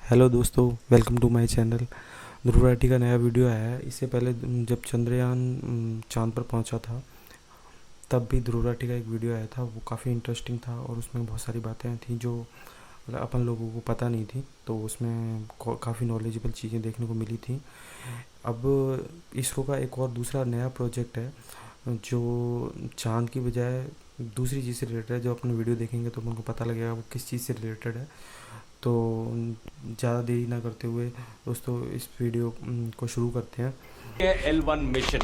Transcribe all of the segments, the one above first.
Hello दोस्तों, welcome to my channel. Dhruv Rathee का नया वीडियो आया है। इससे पहले जब चंद्रयान चांद पर पहुंचा था तब भी ध्रुव राठी का एक वीडियो आया था। वो काफ़ी इंटरेस्टिंग था और उसमें बहुत सारी बातें थी जो मतलब अपन लोगों को पता नहीं थी, तो उसमें काफ़ी नॉलेजेबल चीज़ें देखने को मिली थी। अब इसरो का एक और दूसरा नया प्रोजेक्ट है जो चांद की बजाय दूसरी चीज़ से रिलेटेड है। जो अपन वीडियो देखेंगे तो अपन को पता लगेगा वो किस चीज़ से रिलेटेड है। तो ज़्यादा देरी ना करते हुए दोस्तों इस वीडियो को शुरू करते हैं। L1 mission.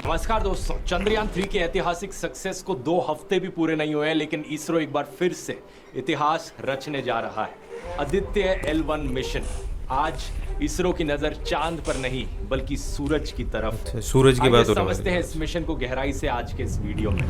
नमस्कार दोस्तों, चंद्रयान 3 के ऐतिहासिक सक्सेस को 2 हफ्ते भी पूरे नहीं हुए हैं, लेकिन इसरो एक बार फिर से इतिहास रचने जा रहा है। Aditya L1 mission. आज इसरो की नजर चांद पर नहीं बल्कि सूरज की तरफ है। अच्छा, सूरज की बात हो रही है। समझते हैं इस मिशन को गहराई से आज के इस वीडियो में।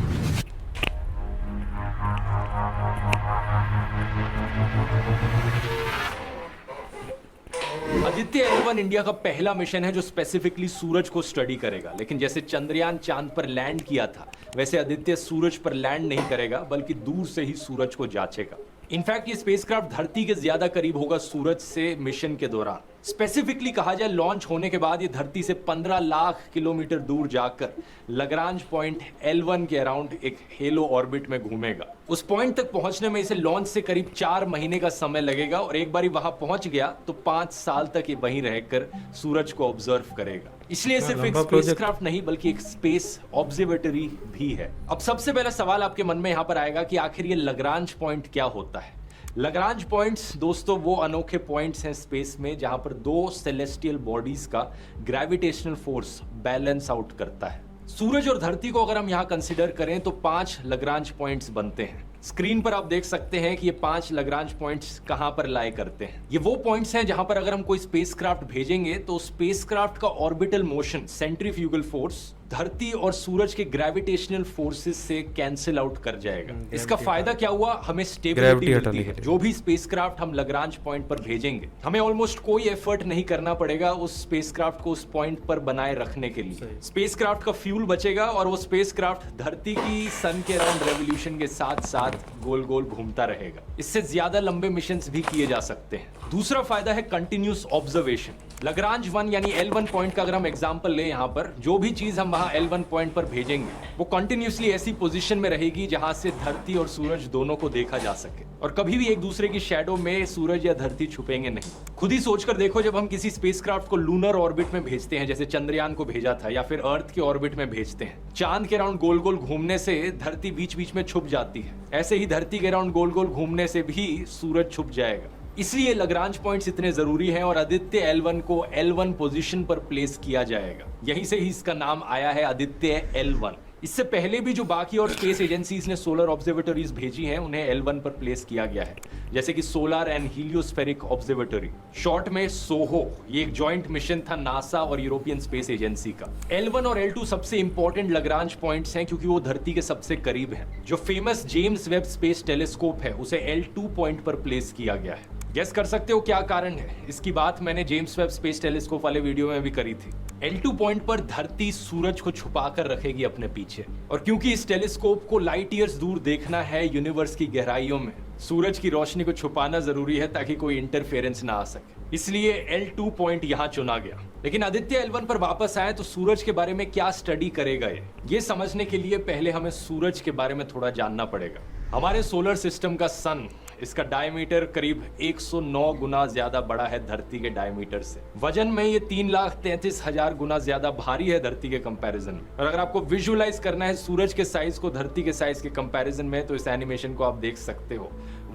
आदित्य L1 इंडिया का पहला मिशन है जो स्पेसिफिकली सूरज को स्टडी करेगा। लेकिन जैसे चंद्रयान चांद पर लैंड किया था, वैसे आदित्य सूरज पर लैंड नहीं करेगा बल्कि दूर से ही सूरज को जांचेगा। इनफैक्ट ये स्पेसक्राफ्ट धरती के ज्यादा करीब होगा सूरज से मिशन के दौरान। स्पेसिफिकली कहा जाए, लॉन्च होने के बाद ये धरती से 15 लाख किलोमीटर दूर जाकर लगरांज पॉइंट L1 के अराउंड एक हेलो ऑर्बिट में घूमेगा। उस पॉइंट तक पहुंचने में इसे लॉन्च से करीब 4 महीने का समय लगेगा और एक बार वहां पहुंच गया तो 5 साल तक ये वहीं रहकर सूरज को ऑब्जर्व करेगा। इसलिए सिर्फ एक स्पेसक्राफ्ट नहीं बल्कि एक स्पेस ऑब्जर्वेटरी भी है। अब सबसे पहला सवाल आपके मन में यहां पर आएगा कि आखिर ये लगरांज पॉइंट क्या होता है। लगरांज पॉइंट्स दोस्तों वो अनोखे पॉइंट्स हैं स्पेस में जहां पर 2 सेलेस्टियल बॉडीज का ग्रेविटेशनल फोर्स बैलेंस आउट करता है। सूरज और धरती को अगर हम यहां कंसीडर करें तो 5 लगरांज पॉइंट्स बनते हैं। स्क्रीन पर आप देख सकते हैं कि ये 5 लगरांज पॉइंट्स कहां पर लाए करते हैं। ये वो पॉइंट्स हैं जहां पर अगर हम कोई स्पेसक्राफ्ट भेजेंगे तो स्पेसक्राफ्ट का ऑर्बिटल मोशन, सेंट्रीफ्यूगल फोर्स धरती और सूरज के ग्रेविटेशनल फोर्सेस से कैंसिल आउट कर जाएगा। इसका फायदा क्या हुआ? हमें स्टेबिलिटी मिलती है। जो भी स्पेसक्राफ्ट हम लगरांज पॉइंट पर भेजेंगे, हमें ऑलमोस्ट कोई एफर्ट नहीं करना पड़ेगा उस स्पेसक्राफ्ट को उस पॉइंट पर बनाए रखने के लिए। स्पेसक्राफ्ट का फ्यूल बचेगा और वो स्पेसक्राफ्ट धरती की सन के अराउंड रेवोल्यूशन के साथ साथ गोल गोल घूमता रहेगा। इससे ज्यादा लंबे मिशंस भी किए जा सकते हैं। दूसरा फायदा है कंटिन्यूस ऑब्जर्वेशन। लगरांज 1 यानी L1 पॉइंट का अगर हम एग्जांपल ले, यहां पर जो भी चीज हम वहां L1 पॉइंट पर भेजेंगे वो कंटिन्यूसली ऐसी पोजीशन में रहेगी जहां से धरती और सूरज दोनों को देखा जा सके और कभी भी एक दूसरे की शैडो में सूरज या धरती छुपेंगे नहीं। खुद ही सोचकर देखो, जब हम किसी स्पेसक्राफ्ट को लूनर ऑर्बिट में भेजते हैं, जैसे चंद्रयान को भेजा था, या फिर अर्थ के ऑर्बिट में भेजते हैं, चांद के अराउंड गोल गोल घूमने से धरती बीच बीच में छुप जाती है। ऐसे ही धरती के अराउंड गोल गोल घूमने से भी सूरज छुप जाएगा। इसलिए लगरांज पॉइंट्स इतने जरूरी हैं और आदित्य L1 को L1 पोजीशन पर प्लेस किया जाएगा। यहीं से ही इसका नाम आया है आदित्य L1। इससे पहले भी जो बाकी और स्पेस एजेंसीज ने सोलर ऑब्जर्वेटरीज भेजी हैं उन्हें L1 पर प्लेस किया गया है, जैसे कि सोलर एंड हीलियोस्फेरिक ऑब्जर्वेटरी, शॉर्ट में सोहो। ये एक जॉइंट मिशन था नासा और यूरोपियन स्पेस एजेंसी का। L1 और L2 सबसे इंपॉर्टेंट लगरांज पॉइंट्स हैं क्योंकि वो धरती के सबसे करीब हैं। जो famous James Webb space telescope है उसे L2 पॉइंट पर प्लेस किया गया है। गेस कर सकते हो क्या कारण है? इसकी बात मैंने जेम्स वेब स्पेस टेलीस्कोप वाले वीडियो में भी करी थी। L2 पॉइंट पर धरती सूरज को छुपा कर रखेगी अपने पीछे, और क्योंकि इस टेलीस्कोप को लाइट ईयर्स दूर देखना है यूनिवर्स की गहराइयों में, सूरज की रोशनी को छुपाना जरूरी है ताकि कोई इंटरफेरेंस ना आ सके। इसलिए L2 पॉइंट यहाँ चुना गया। लेकिन आदित्य L1 पर वापस आए तो सूरज के बारे में क्या स्टडी करेगा ये समझने के लिए पहले हमें सूरज के बारे में थोड़ा जानना पड़ेगा। हमारे सोलर सिस्टम का सन, इसका डायमीटर करीब 109 गुना ज्यादा बड़ा है धरती के डायमीटर से। वजन में ये 3,33,000 गुना ज्यादा भारी है धरती के कंपैरिजन में। और अगर आपको विजुअलाइज करना है सूरज के साइज को धरती के साइज के कंपैरिजन में, तो इस एनिमेशन को आप देख सकते हो।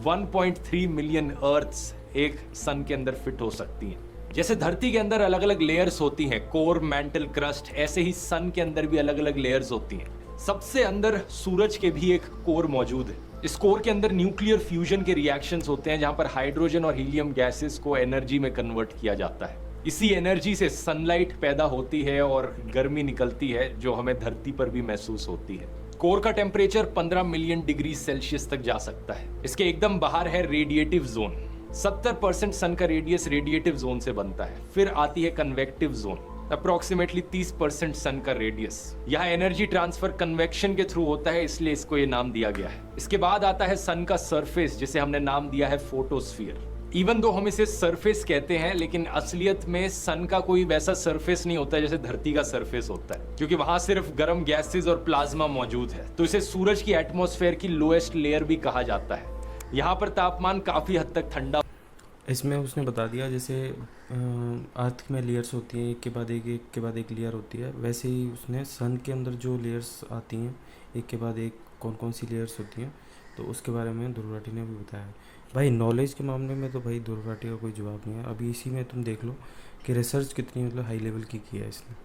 1.3 मिलियन अर्थ्स एक सन के अंदर फिट हो सकती हैं। जैसे धरती के अंदर अलग अलग लेयर्स होती हैं, कोर, मैंटल, क्रस्ट, ऐसे ही सन के अंदर भी अलग अलग लेयर्स होती हैं। सबसे अंदर सूरज के भी एक कोर मौजूद है। इस कोर के अंदर न्यूक्लियर फ्यूजन के रिएक्शंस होते हैं जहां पर हाइड्रोजन और हीलियम गैसेस को एनर्जी में कन्वर्ट किया जाता है। इसी एनर्जी से सनलाइट पैदा होती है और गर्मी निकलती है जो हमें धरती पर भी महसूस होती है। कोर का टेम्परेचर 15 मिलियन डिग्री सेल्सियस तक जा सकता है। इसके एकदम बाहर है रेडिएटिव जोन। 70% सन का रेडियस रेडिएटिव जोन से बनता है। फिर आती है कन्वेक्टिव जोन, अप्रोक्सीमेटली 30% सन का रेडियस। यहाँ एनर्जी ट्रांसफर कन्वेक्शन के थ्रू होता है, इसलिए इसको ये नाम दिया गया है। इसके बाद आता है सन का सरफेस, जिसे हमने नाम दिया है फोटोस्फीयर। इवन दो हम इसे सरफेस कहते हैं, लेकिन असलियत में सन का कोई वैसा सरफेस नहीं होता जैसे धरती का सरफेस होता है, क्योंकि वहां सिर्फ गर्म गैसेस और प्लाज्मा मौजूद है। तो इसे सूरज की एटमॉस्फेयर की लोएस्ट लेयर भी कहा जाता है। यहाँ पर तापमान काफी हद तक ठंडा। इसमें उसने बता दिया जैसे अर्थ में लेयर्स होती हैं, एक के बाद एक लेयर होती है, वैसे ही उसने सन के अंदर जो लेयर्स आती हैं एक के बाद एक कौन कौन सी लेयर्स होती हैं, तो उसके बारे में ध्रुव राठी ने भी बताया। भाई नॉलेज के मामले में तो भाई ध्रुव राठी का कोई जवाब नहीं है। अभी इसी में तुम देख लो कि रिसर्च कितनी मतलब हाई लेवल की है इसने।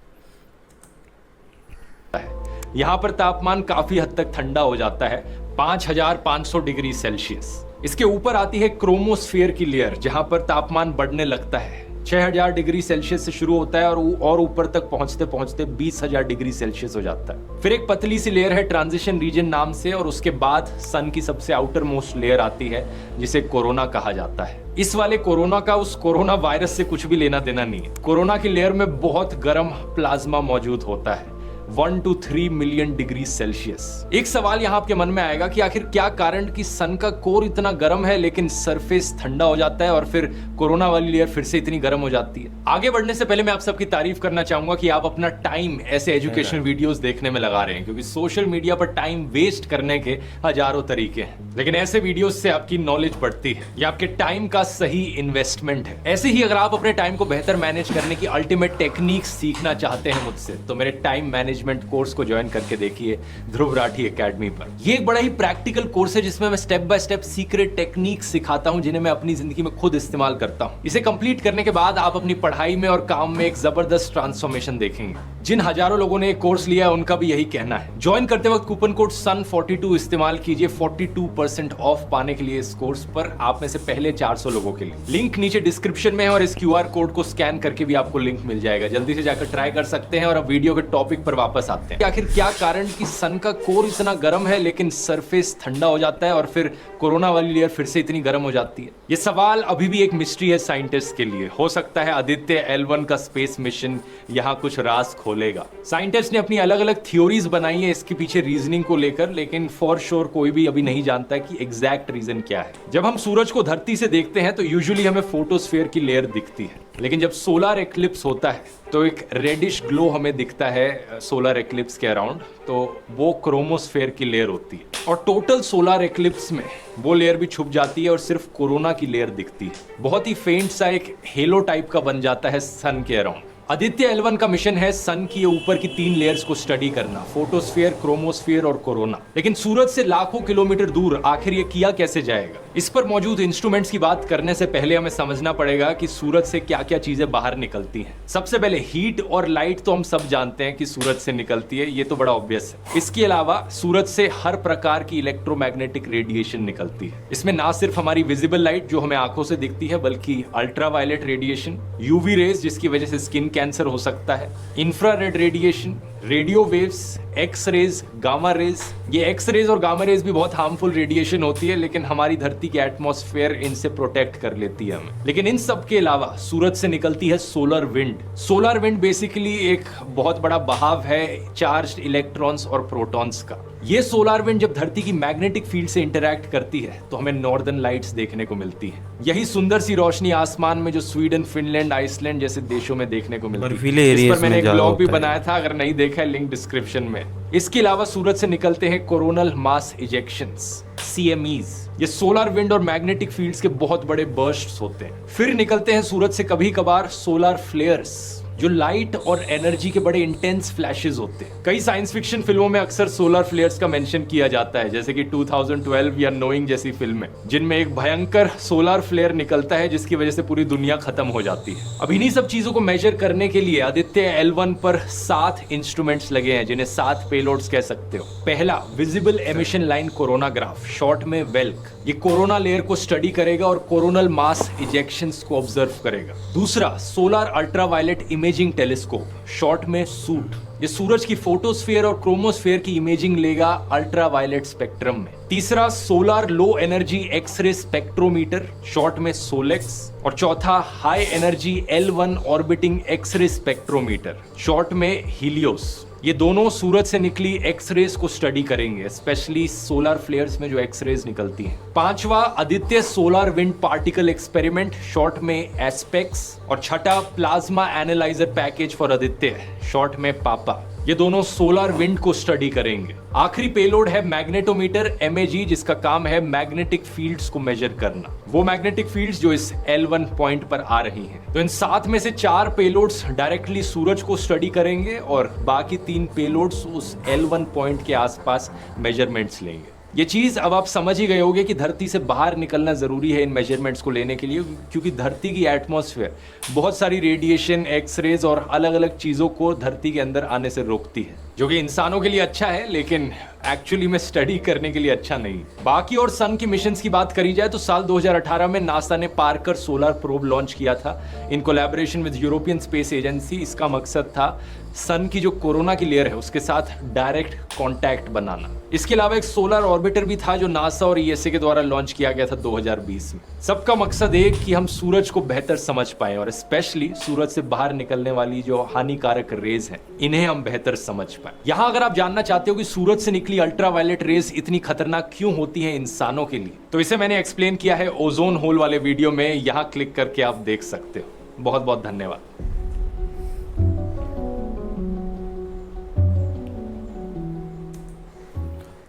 यहाँ पर तापमान काफी हद तक ठंडा हो जाता है, 5500 डिग्री सेल्सियस। इसके ऊपर आती है क्रोमोस्फेयर की लेयर, जहां पर तापमान बढ़ने लगता है। 6000 डिग्री सेल्सियस से शुरू होता है और ऊपर तक पहुंचते पहुंचते 20000 डिग्री सेल्सियस हो जाता है। फिर एक पतली सी लेयर है ट्रांजिशन रीजन नाम से, और उसके बाद सन की सबसे आउटर मोस्ट लेयर आती है जिसे कोरोना कहा जाता है। इस वाले कोरोना का उस कोरोना वायरस से कुछ भी लेना देना नहीं है। कोरोना की लेयर में बहुत गर्म प्लाज्मा मौजूद होता है, 1 to 3 मिलियन डिग्री सेल्सियस। एक सवाल यहाँ आपके मन में आएगा कि आखिर क्या कारण कि सन का कोर इतना गर्म है लेकिन सरफेस ठंडा हो जाता है और फिर कोरोना वाली लेयर फिर से इतनी गर्म हो जाती है। आगे बढ़ने से पहले मैं आप सबकी तारीफ करना चाहूंगा कि आप अपना टाइम ऐसे एजुकेशनल वीडियोस देखने में लगा रहे हैं, क्योंकि सोशल मीडिया पर टाइम वेस्ट करने के हजारों तरीके हैं, लेकिन ऐसे वीडियोस से आपकी नॉलेज बढ़ती है। ये आपके टाइम का सही इन्वेस्टमेंट है। ऐसे ही अगर आप अपने टाइम को बेहतर मैनेज करने की अल्टीमेट टेक्निक सीखना चाहते हैं मुझसे, तो मेरे टाइम मैनेजमेंट कोर्स को ज्वाइन करके देखिए ध्रुव राठी एकेडमी पर। ये एक बड़ा ही प्रैक्टिकल कोर्स है जिसमें मैं step by step secret technique सिखाता हूं, जिन्हें मैं अपनी जिंदगी में खुद इस्तेमाल करता हूं। इसे कंप्लीट करने के बाद आप अपनी पढ़ाई में और काम में एक जबरदस्त ट्रांसफॉर्मेशन देखेंगे। जिन हजारों लोगों ने एक कोर्स लिया है उनका भी यही कहना है। ज्वाइन करते वक्त कूपन कोड SUN42 इस्तेमाल कीजिए 42% ऑफ पाने के लिए इस कोर्स पर, आप में से पहले 400 लोगों के लिए। लिंक नीचे डिस्क्रिप्शन में है और इस QR कोड को स्कैन करके भी आपको लिंक मिल जाएगा। जल्दी से जाकर ट्राई कर सकते हैं। और अब वीडियो के टॉपिक पर वापस आते हैं। आखिर क्या कारण कि सन का कोर इतना गर्म है लेकिन सरफेस ठंडा हो जाता है और फिर कोरोना वाली लेयर फिर से इतनी गर्म हो जाती है? ये सवाल अभी भी एक मिस्ट्री है साइंटिस्ट के लिए। हो सकता है आदित्य L1 का स्पेस मिशन यहाँ कुछ राज खोलेगा। साइंटिस्ट ने अपनी अलग अलग थ्योरीज बनाई है इसके पीछे रीजनिंग को लेकर, लेकिन फॉर श्योर कोई भी अभी नहीं जानता कि एग्जैक्ट रीजन क्या है। जब हम सूरज को धरती से देखते हैं तो यूजुअली हमें फोटोस्फीयर की लेयर दिखती है, लेकिन जब सोलर एक्लिप्स होता है तो एक रेडिश ग्लो हमें दिखता है सोलर एक्लिप्स के अराउंड, तो वो क्रोमोस्फेयर की लेयर होती है। और टोटल सोलर एक्लिप्स में वो लेयर भी छुप जाती है और सिर्फ कोरोना की लेयर दिखती है। बहुत ही फेंट सा एक हेलो टाइप का बन जाता है सन के अराउंड। आदित्य L1 का मिशन है सन की ऊपर की 3 लेयर्स को स्टडी करना, फोटोस्फीयर, क्रोमोस्फीयर और कोरोना। लेकिन सूरज से लाखों किलोमीटर दूर आखिर ये किया कैसे जाएगा? इस पर मौजूद इंस्ट्रूमेंट्स की बात करने से पहले हमें समझना पड़ेगा कि सूरज से क्या क्या चीजें बाहर निकलती हैं। सबसे पहले हीट और लाइट तो हम सब जानते हैं कि सूरज से निकलती है, ये तो बड़ा ऑब्वियस है। इसके अलावा सूरज से हर प्रकार की इलेक्ट्रोमैग्नेटिक रेडिएशन निकलती है। इसमें ना सिर्फ हमारी विजिबल लाइट जो हमें आंखों से दिखती है, बल्कि अल्ट्रावायलेट रेडिएशन, यूवी रेज जिसकी वजह से स्किन कैंसर हो सकता है, infrared radiation, radio waves, x rays, gamma rays. ये एक्स रेज और गामा रेज भी बहुत हार्मफुल रेडिएशन होती है, लेकिन हमारी धरती की एटमॉस्फेयर इनसे प्रोटेक्ट कर लेती है हमें। लेकिन इन सब के अलावा सूरज से निकलती है solar wind. Solar wind basically एक बहुत बड़ा बहाव है चार्ज्ड इलेक्ट्रॉन्स और प्रोटॉन्स का। ये सोलर विंड जब धरती की मैग्नेटिक फील्ड से इंटरैक्ट करती है तो हमें नॉर्दर्न लाइट्स देखने को मिलती है। यही सुंदर सी रोशनी आसमान में जो स्वीडन, फिनलैंड, आइसलैंड जैसे देशों में देखने को मिलती है। इस पर मैंने एक ब्लॉग भी बनाया था, अगर नहीं देखा है लिंक डिस्क्रिप्शन में। इसके अलावा सूरज से निकलते हैं कोरोनल मास इजेक्शंस, CMEs। ये सोलर विंड और मैग्नेटिक फील्ड्स के बहुत बड़े बर्स्ट्स होते हैं। फिर निकलते हैं सूरज से कभी कभार सोलर फ्लेयर्स, जो लाइट और एनर्जी के बड़े इंटेंस फ्लैशेस होते हैं। कई साइंस फिक्शन फिल्मों में अक्सर सोलर फ्लेयर्स का मेंशन किया जाता है, जैसे कि 2012 या नोइंग जैसी फिल्में, जिनमें एक भयंकर सोलर फ्लेयर निकलता है जिसकी वजह से पूरी दुनिया खत्म हो जाती है। अब इन्हीं सब चीजों को मेजर करने के लिए आदित्य L1 पर 7 इंस्ट्रूमेंट्स लगे हैं, जिन्हें 7 पेलोड्स कह सकते हो। पहला, visible emission line coronagraph, short में वेल्क। ये कोरोना लेयर को स्टडी करेगा और कोरोनल मास इजेक्शंस को ऑब्जर्व करेगा। दूसरा, solar ultraviolet imaging telescope, short में सूट। ये सूरज की फोटोस्फीयर और क्रोमोस्फीयर की इमेजिंग लेगा अल्ट्रावायलेट स्पेक्ट्रम में। तीसरा, solar low energy x ray spectrometer, short में सोलेक्स। और चौथा, high energy L1 orbiting x ray spectrometer, short में हीलियोस। ये दोनों सूरज से निकली एक्स रेज को स्टडी करेंगे, स्पेशली सोलर फ्लेयर्स में जो एक्स रेज निकलती हैं। पांचवा Aditya solar wind particle experiment, short में एस्पेक्स। और छठा plasma analyser package for Aditya, short में पापा। ये दोनों सोलर विंड को स्टडी करेंगे। आखिरी पेलोड है मैग्नेटोमीटर MAG, जिसका काम है मैग्नेटिक फील्ड्स को मेजर करना, वो मैग्नेटिक फील्ड्स जो इस L1 पॉइंट पर आ रही हैं। तो इन 7 में से 4 पेलोड्स डायरेक्टली सूरज को स्टडी करेंगे और बाकी 3 पेलोड्स उस L1 पॉइंट के आसपास मेजरमेंट्स लेंगे। ये चीज अब आप समझ ही गए होंगे कि धरती से बाहर निकलना जरूरी है इन मेजरमेंट्स को लेने के लिए, क्योंकि धरती की एटमॉस्फेयर बहुत सारी रेडिएशन, एक्सरेज और अलग अलग चीजों को धरती के अंदर आने से रोकती है, जो कि इंसानों के लिए अच्छा है लेकिन एक्चुअली में स्टडी करने के लिए अच्छा नहीं। बाकी और सन की मिशंस की बात करी जाए तो साल 2018 में नासा ने पार्कर सोलर प्रोब लॉन्च किया था in collaboration with European space agency. इसका मकसद था सन की जो कोरोना की लेयर है उसके साथ डायरेक्ट कांटेक्ट बनाना। इसके अलावा एक सोलर ऑर्बिटर भी था जो नासा और ESA के द्वारा लॉन्च किया गया था 2020 में। सबका मकसद एक कि हम सूरज को बेहतर समझ पाएं और स्पेशली सूरज से बाहर निकलने वाली जो हानिकारक रेज हैं इन्हें हम बेहतर समझ पाएं। यहाँ अगर आप जानना चाहते हो कि सूरज से निकली अल्ट्रावायलेट रेज इतनी खतरनाक क्यों होती हैं इंसानों के लिए, तो इसे मैंने एक्सप्लेन किया है ओजोन होल वाले वीडियो में, यहाँ क्लिक करके आप देख सकते हो। बहुत बहुत धन्यवाद।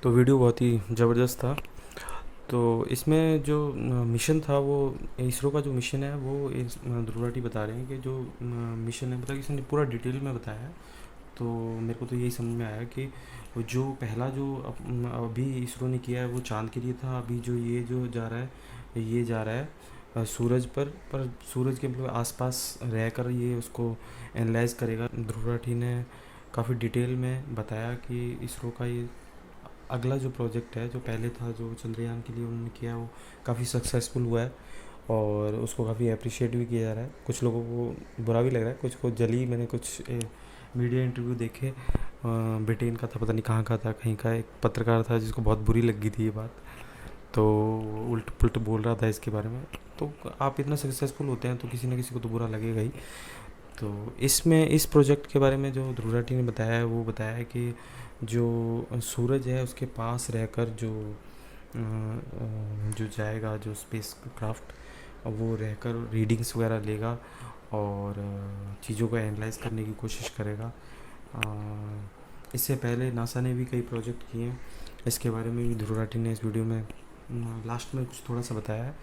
तो वीडियो बहुत ही ज़बरदस्त था। तो इसमें जो मिशन था वो इसरो का जो मिशन है वो ध्रुव राठी बता रहे हैं कि जो मिशन है, मतलब इसने पूरा डिटेल में बताया है। तो मेरे को तो यही समझ में आया कि जो पहला जो अभी इसरो ने किया है वो चांद के लिए था। अभी जो ये जो जा रहा है ये जा रहा है सूरज पर सूरज के मतलब आसपास रहकर ये उसको एनालाइज करेगा। ध्रुव राठी ने काफ़ी डिटेल में बताया कि इसरो का ये अगला जो प्रोजेक्ट है, जो पहले था जो चंद्रयान के लिए उन्होंने किया, वो काफ़ी सक्सेसफुल हुआ है और उसको काफ़ी अप्रिशिएट भी किया जा रहा है। कुछ लोगों को बुरा भी लग रहा है, कुछ को जली। मैंने कुछ मीडिया इंटरव्यू देखे, ब्रिटेन का था, पता नहीं कहाँ का था, कहीं का एक पत्रकार था जिसको बहुत बुरी लगी थी ये बात, तो उल्ट पुल्ट बोल रहा था इसके बारे में। तो आप इतना सक्सेसफुल होते हैं तो किसी न किसी को तो बुरा लगेगा ही। तो इसमें इस प्रोजेक्ट के बारे में जो ध्रुव राठी ने बताया है वो बताया है कि जो सूरज है उसके पास रहकर जो जाएगा, जो स्पेस क्राफ्ट वो रहकर रीडिंग्स वगैरह लेगा और चीज़ों को एनालाइज करने की कोशिश करेगा। इससे पहले नासा ने भी कई प्रोजेक्ट किए हैं, इसके बारे में भी ध्रुव राठी ने इस वीडियो में लास्ट में कुछ थोड़ा सा बताया है।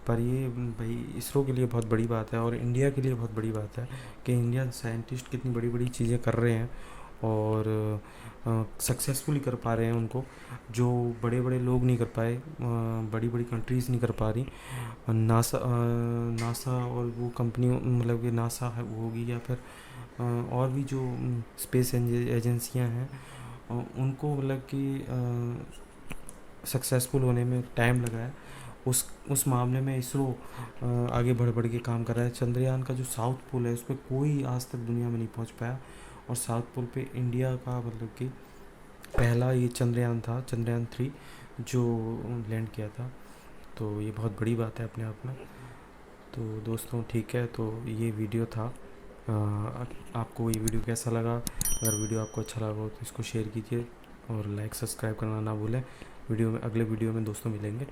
पर ये भाई इसरो के लिए बहुत बड़ी बात है और इंडिया के लिए बहुत बड़ी बात है कि इंडियन साइंटिस्ट कितनी बड़ी बड़ी चीज़ें कर रहे हैं और सक्सेसफुली कर पा रहे हैं उनको, जो बड़े बड़े लोग नहीं कर पाए, बड़ी बड़ी कंट्रीज़ नहीं कर पा रही। नासा और वो कंपनी, मतलब कि नासा होगी या फिर और भी जो स्पेस एजेंसियां हैं उनको मतलब कि सक्सेसफुल होने में टाइम लगा है। उस मामले में इसरो आगे बढ़ के काम कर रहा है। चंद्रयान का जो साउथ पोल है उस पर कोई आज तक दुनिया में नहीं पहुंच पाया और साउथ पोल पे इंडिया का मतलब कि पहला ये चंद्रयान था, चंद्रयान 3 जो लैंड किया था। तो ये बहुत बड़ी बात है अपने आप में। तो दोस्तों ठीक है, तो ये वीडियो था। आपको ये वीडियो कैसा लगा? अगर वीडियो आपको अच्छा लगा हो तो इसको शेयर कीजिए और लाइक सब्सक्राइब करना ना भूलें। अगले वीडियो में दोस्तों मिलेंगे।